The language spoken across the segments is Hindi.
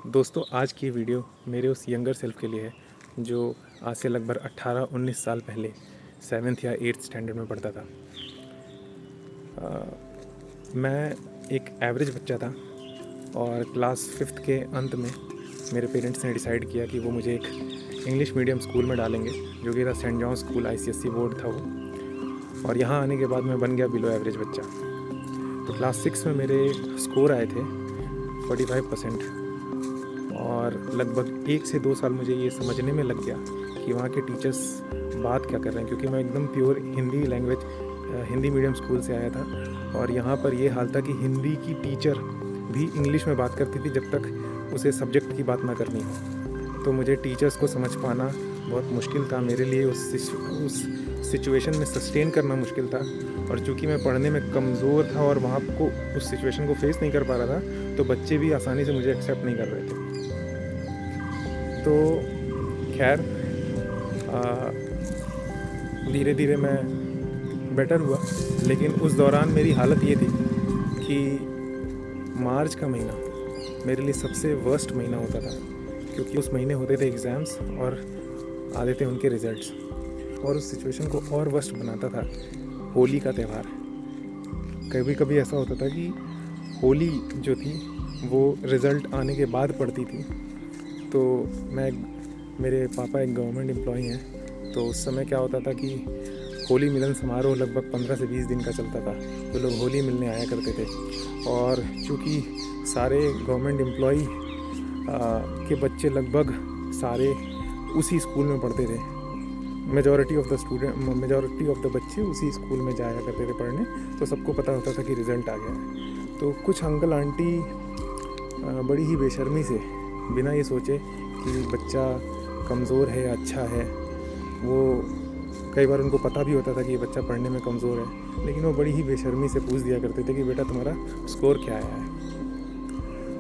दोस्तों, आज की वीडियो मेरे उस यंगर सेल्फ के लिए है जो आज से लगभग 18-19 साल पहले 7th या 8th स्टैंडर्ड में पढ़ता था। मैं एक एवरेज बच्चा था और क्लास 5th के अंत में मेरे पेरेंट्स ने डिसाइड किया कि वो मुझे एक इंग्लिश मीडियम स्कूल में डालेंगे, जो कि था saint John school, ICSE board था वो। और यहाँ आने के बाद मैं बन गया बिलो एवरेज बच्चा। तो क्लास 6 में मेरे स्कोर आए थे 45% और लगभग 1 से 2 साल मुझे ये समझने में लग गया कि वहाँ के टीचर्स बात क्या कर रहे हैं, क्योंकि मैं एकदम प्योर हिंदी मीडियम स्कूल से आया था। और यहाँ पर ये हाल था कि हिंदी की टीचर भी इंग्लिश में बात करती थी जब तक उसे सब्जेक्ट की बात ना करनी हो। तो मुझे टीचर्स को समझ पाना बहुत मुश्किल था मेरे लिए, उस सिचुएशन में सस्टेन करना मुश्किल था। और चूँकि मैं पढ़ने में कमज़ोर था और वहाँ को उस सिचुएशन को फेस नहीं कर पा रहा था, तो बच्चे भी आसानी से मुझे एक्सेप्ट नहीं कर रहे थे। तो खैर धीरे धीरे मैं बेटर हुआ, लेकिन उस दौरान मेरी हालत ये थी कि मार्च का महीना मेरे लिए सबसे वर्स्ट महीना होता था, क्योंकि उस महीने होते थे एग्ज़ाम्स और आते थे उनके रिज़ल्ट्स। और उस सिचुएशन को और वर्स्ट बनाता था होली का त्यौहार। कभी कभी ऐसा होता था कि होली जो थी वो रिज़ल्ट आने के बाद पड़ती थी। तो मेरे पापा एक गवर्नमेंट एम्प्लॉई हैं, तो उस समय क्या होता था कि होली मिलन समारोह लगभग 15 से 20 दिन का चलता था। तो लोग होली मिलने आया करते थे। और चूँकि सारे गवर्नमेंट एम्प्लॉई के बच्चे लगभग सारे उसी स्कूल में पढ़ते थे, मेजॉरिटी ऑफ द बच्चे उसी स्कूल में जाया करते थे पढ़ने। तो सबको पता होता था कि रिज़ल्ट आ गया है। तो कुछ अंकल आंटी बड़ी ही बेशर्मी से, बिना ये सोचे कि बच्चा कमज़ोर है या अच्छा है, वो कई बार उनको पता भी होता था कि ये बच्चा पढ़ने में कमज़ोर है, लेकिन वो बड़ी ही बेशर्मी से पूछ दिया करते थे कि बेटा तुम्हारा स्कोर क्या आया है।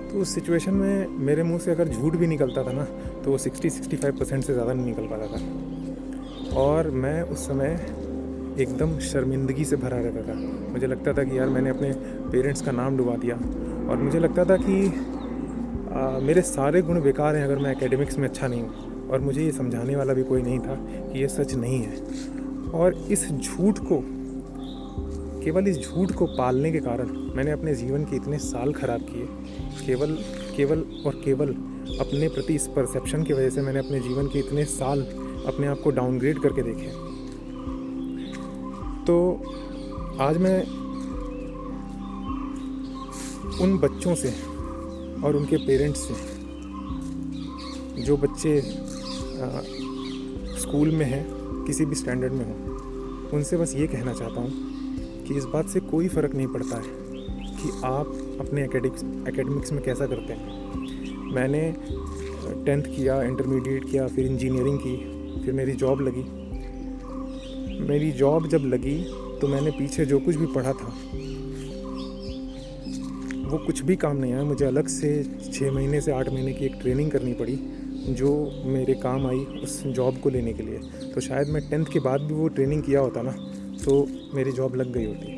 तो उस सिचुएशन में मेरे मुंह से अगर झूठ भी निकलता था ना, तो वो 60-65% से ज़्यादा नहीं निकल पाता था। और मैं उस समय एकदम शर्मिंदगी से भरा रहता था। मुझे लगता था कि यार मैंने अपने पेरेंट्स का नाम डुबा दिया। और मुझे लगता था कि मेरे सारे गुण बेकार हैं अगर मैं एकेडमिक्स में अच्छा नहीं हूँ। और मुझे ये समझाने वाला भी कोई नहीं था कि ये सच नहीं है। और केवल इस झूठ को पालने के कारण मैंने अपने जीवन के इतने साल ख़राब किए। केवल अपने प्रति इस परसेप्शन की वजह से मैंने अपने जीवन के इतने साल अपने आप को डाउनग्रेड करके देखे। तो आज मैं उन बच्चों से और उनके पेरेंट्स से, जो बच्चे स्कूल में हैं, किसी भी स्टैंडर्ड में हों, उनसे बस ये कहना चाहता हूँ कि इस बात से कोई फ़र्क नहीं पड़ता है कि आप अपने एकेडमिक्स में कैसा करते हैं। मैंने 10th किया, इंटरमीडिएट किया, फिर इंजीनियरिंग की, फिर मेरी जॉब लगी। मेरी जॉब जब लगी तो मैंने पीछे जो कुछ भी पढ़ा था वो कुछ भी काम नहीं आया। मुझे अलग से 6 महीने से 8 महीने की एक ट्रेनिंग करनी पड़ी, जो मेरे काम आई उस जॉब को लेने के लिए। तो शायद मैं 10th के बाद भी वो ट्रेनिंग किया होता ना, तो मेरी जॉब लग गई होती।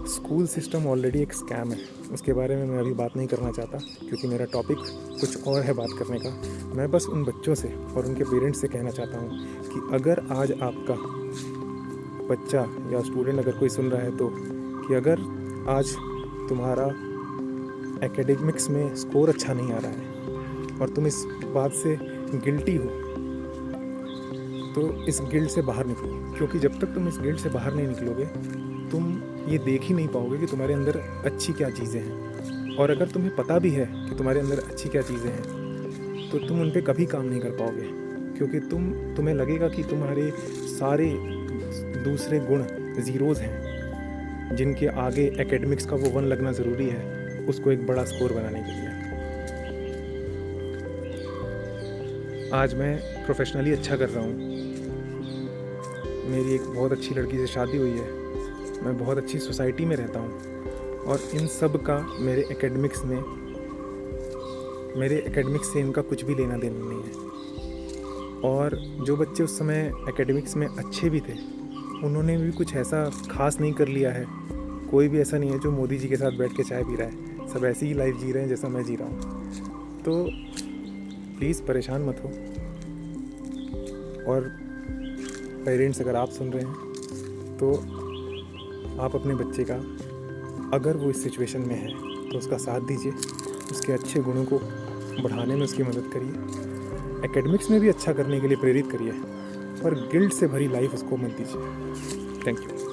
स्कूल सिस्टम ऑलरेडी एक स्कैम है, उसके बारे में मैं अभी बात नहीं करना चाहता, क्योंकि मेरा टॉपिक कुछ और है बात करने का। मैं बस उन बच्चों से और उनके पेरेंट्स से कहना चाहता हूँ कि अगर आज आपका बच्चा या स्टूडेंट, अगर कोई सुन रहा है, तो कि अगर आज तुम्हारा एकेडमिक्स में स्कोर अच्छा नहीं आ रहा है और तुम इस बात से गिल्टी हो, तो इस गिल्ट से बाहर निकलो। क्योंकि जब तक तुम इस गिल्ट से बाहर नहीं निकलोगे, तुम ये देख ही नहीं पाओगे कि तुम्हारे अंदर अच्छी क्या चीज़ें हैं। और अगर तुम्हें पता भी है कि तुम्हारे अंदर अच्छी क्या चीज़ें हैं, तो तुम उन पर कभी काम नहीं कर पाओगे, क्योंकि तुम्हें लगेगा कि तुम्हारे सारे दूसरे गुण ज़ीरोज़ हैं, जिनके आगे एकेडमिक्स का वो 1 लगना ज़रूरी है उसको एक बड़ा स्कोर बनाने के लिए। आज मैं प्रोफेशनली अच्छा कर रहा हूँ। मेरी एक बहुत अच्छी लड़की से शादी हुई है। मैं बहुत अच्छी सोसाइटी में रहता हूँ। और इन सब का मेरे एकेडमिक्स से इनका कुछ भी लेना देना नहीं है। और जो बच्चे उस समय एकेडमिक्स में अच्छे भी थे, उन्होंने भी कुछ ऐसा खास नहीं कर लिया है। कोई भी ऐसा नहीं है जो मोदी जी के साथ बैठ के चाय पी रहा है। सब ऐसी ही लाइफ जी रहे हैं जैसा मैं जी रहा हूँ। तो प्लीज़ परेशान मत हो। और पेरेंट्स अगर आप सुन रहे हैं तो आप अपने बच्चे का, अगर वो इस सिचुएशन में है तो उसका साथ दीजिए, उसके अच्छे गुणों को बढ़ाने में उसकी मदद करिए, एकेडमिक्स में भी अच्छा करने के लिए प्रेरित करिए, और गिल्ट से भरी लाइफ उसको मत दीजिए। Thank you.